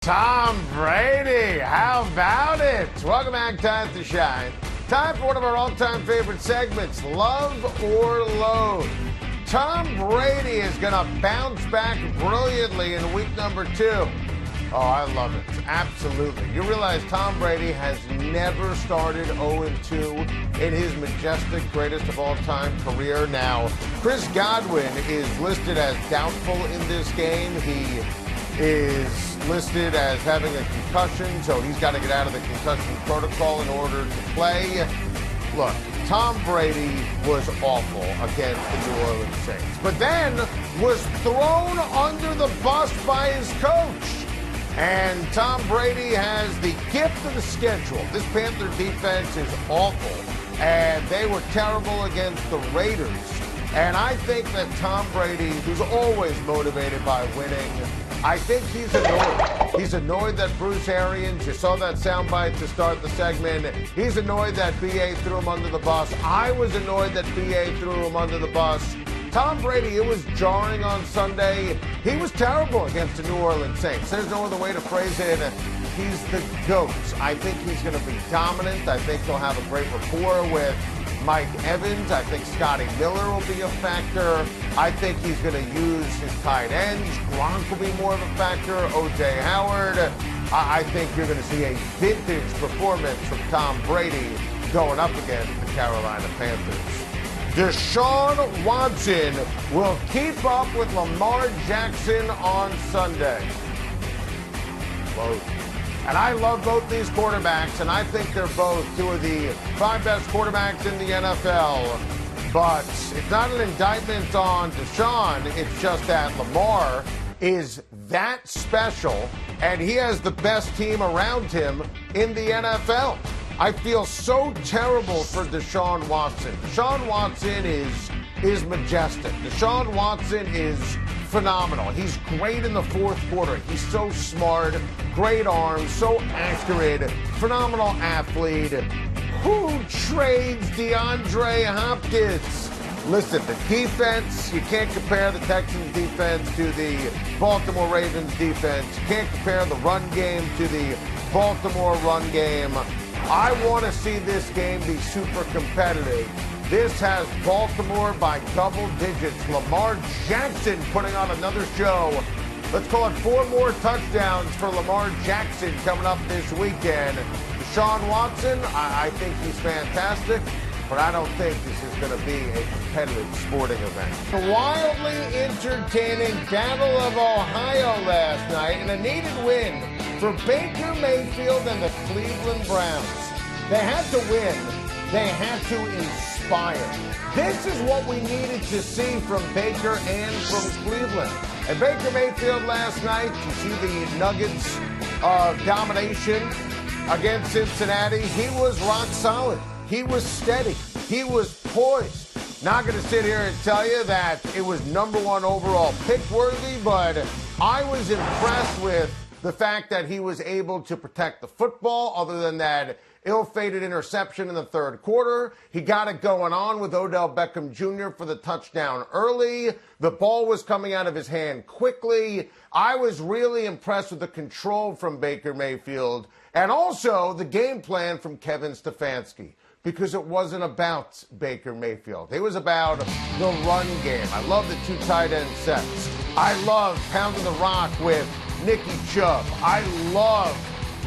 Tom Brady, how about it? Welcome back, time to Schein. Time for one of our all-time favorite segments, Love or Load. Tom Brady is going to bounce back brilliantly in week number 2. Oh, I love it. Absolutely. You realize Tom Brady has never started 0-2 in his majestic, greatest of all-time career. Now, Chris Godwin is listed as doubtful in this game. He is listed as having a concussion, so he's got to get out of the concussion protocol in order to play. Look, Tom Brady was awful against the New Orleans Saints, but then was thrown under the bus by his coach. And Tom Brady has the gift of the schedule. This Panther defense is awful, and they were terrible against the Raiders. And I think that Tom Brady, who's always motivated by winning, I think he's annoyed. He's annoyed that Bruce Arians, you saw that soundbite to start the segment. He's annoyed that B.A. threw him under the bus. I was annoyed that B.A. threw him under the bus. Tom Brady, it was jarring on Sunday. He was terrible against the New Orleans Saints. There's no other way to phrase it. He's the GOAT. I think he's going to be dominant. I think he'll have a great rapport with Mike Evans. I think Scotty Miller will be a factor. I think he's going to use his tight ends. Gronk will be more of a factor. O.J. Howard. I think you're going to see a vintage performance from Tom Brady going up against the Carolina Panthers. Deshaun Watson will keep up with Lamar Jackson on Sunday. And I love both these quarterbacks, and I think they're both two of the 5 best quarterbacks in the NFL. But it's not an indictment on Deshaun. It's just that Lamar is that special, and he has the best team around him in the NFL. I feel so terrible for Deshaun Watson. Deshaun Watson is majestic. Deshaun Watson is phenomenal. He's great in the fourth quarter. He's so smart, great arms, so accurate, phenomenal athlete. Who trades DeAndre Hopkins? Listen, the defense, you can't compare the Texans defense to the Baltimore Ravens defense. You can't compare the run game to the Baltimore run game. I want to see this game be super competitive. This has Baltimore by double digits. Lamar Jackson putting on another show. Let's call it 4 more touchdowns for Lamar Jackson coming up this weekend. Deshaun Watson, I think he's fantastic, but I don't think this is going to be a competitive sporting event. A wildly entertaining Battle of Ohio last night and a needed win for Baker Mayfield and the Cleveland Browns. They had to win. They had to inspire. This is what we needed to see from Baker and from Cleveland. And Baker Mayfield last night, you see the Nuggets domination against Cincinnati. He was rock solid. He was steady. He was poised. Not going to sit here and tell you that it was number 1 overall pick worthy, but I was impressed with the fact that he was able to protect the football, other than that ill-fated interception in the third quarter. He got it going on with Odell Beckham Jr. for the touchdown early. The ball was coming out of his hand quickly. I was really impressed with the control from Baker Mayfield and also the game plan from Kevin Stefanski, because it wasn't about Baker Mayfield. It was about the run game. I love the 2 tight end sets. I love pounding the rock with Nicky Chubb. I love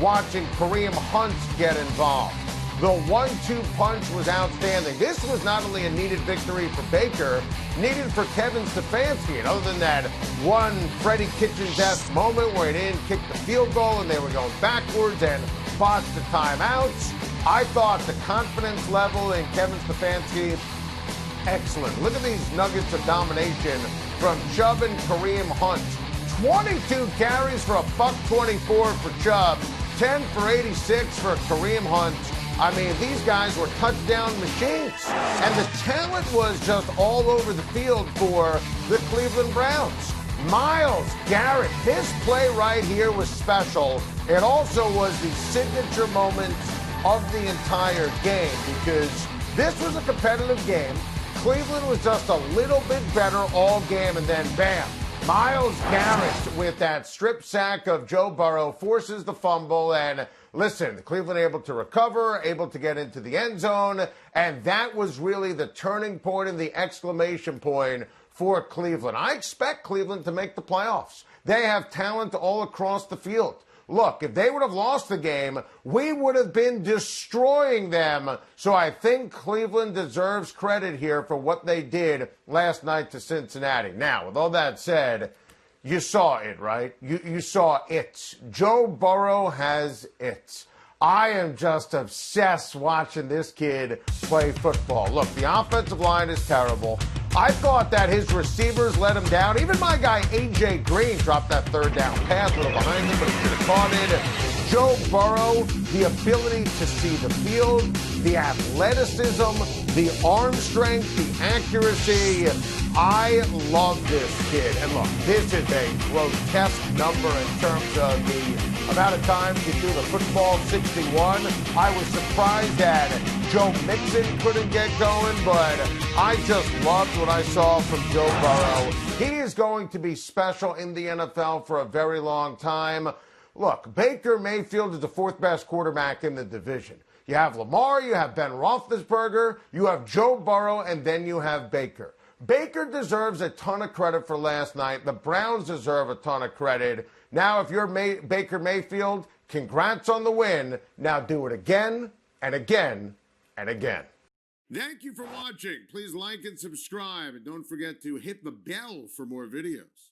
watching Kareem Hunt get involved. The 1-2 punch was outstanding. This was not only a needed victory for Baker, needed for Kevin Stefanski. And other than that one Freddie Kitchens-esque moment where he didn't kick the field goal and they were going backwards and botched the timeouts, I thought the confidence level in Kevin Stefanski, excellent. Look at these nuggets of domination from Chubb and Kareem Hunt. 22 carries for a $124 for Chubb, 10 for 86 for Kareem Hunt. I mean, these guys were touchdown machines. And the talent was just all over the field for the Cleveland Browns. Myles Garrett, this play right here was special. It also was the signature moment of the entire game, because this was a competitive game. Cleveland was just a little bit better all game, and then bam, Myles Garrett with that strip sack of Joe Burrow forces the fumble, and listen, Cleveland able to recover, able to get into the end zone, and that was really the turning point and the exclamation point for Cleveland. I expect Cleveland to make the playoffs. They have talent all across the field. Look, if they would have lost the game, we would have been destroying them. So I think Cleveland deserves credit here for what they did last night to Cincinnati. Now, with all that said, you saw it, right? You saw it. Joe Burrow has it. I am just obsessed watching this kid play football. Look, the offensive line is terrible. I thought that his receivers let him down. Even my guy, A.J. Green, dropped that third down pass, a little behind him, but he should have caught it. Joe Burrow, the ability to see the field, the athleticism, the arm strength, the accuracy. I love this kid. And look, this is a grotesque number in terms of the amount of times he threw the football, 61. I was surprised that Joe Mixon couldn't get going, but I just loved what I saw from Joe Burrow. He is going to be special in the NFL for a very long time. Look, Baker Mayfield is the fourth best quarterback in the division. You have Lamar, you have Ben Roethlisberger, you have Joe Burrow, and then you have Baker. Baker deserves a ton of credit for last night. The Browns deserve a ton of credit. Now, if you're Baker Mayfield, congrats on the win. Now do it again and again and again. Thank you for watching. Please like and subscribe. And don't forget to hit the bell for more videos.